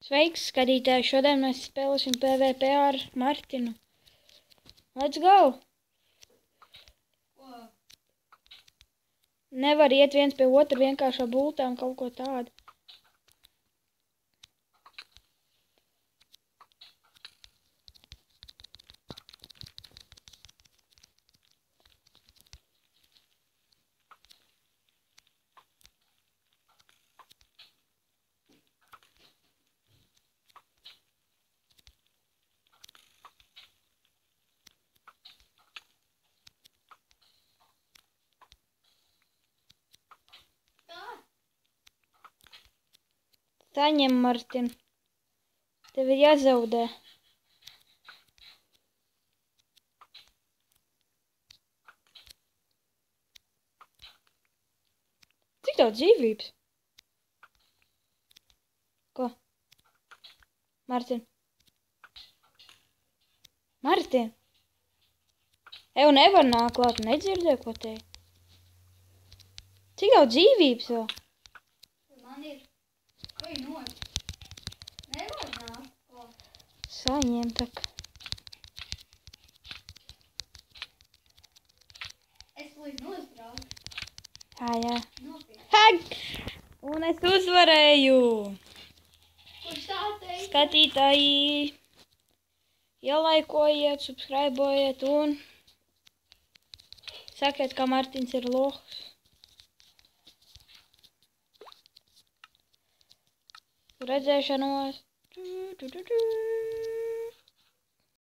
Sveiks, skatītāji! Šodien mēs spēlēsim PvP ar Martinu. Let's go! Nevar iet viens pie otra vienkārši ar bultām kaut ko tādu. Saņem, Martin. Tev ir jāzaudē. Cik daudz dzīvības? Ko? Martin. Martin. Ev nevar nākt klāt, nedzirdēju, ko te. Cik daudz dzīvības vēl? Man ir. Oi, noļ. Nevar nākt klāt. Saņem tak. Es līdz nostrādu. Jā. Nopietni. Hag! Un es uzvarēju! Kurš tā teica? Skatītāji, ielaikojiet, subscribojiet un sakiet, ka Martins ir lohs. Redzēšanos.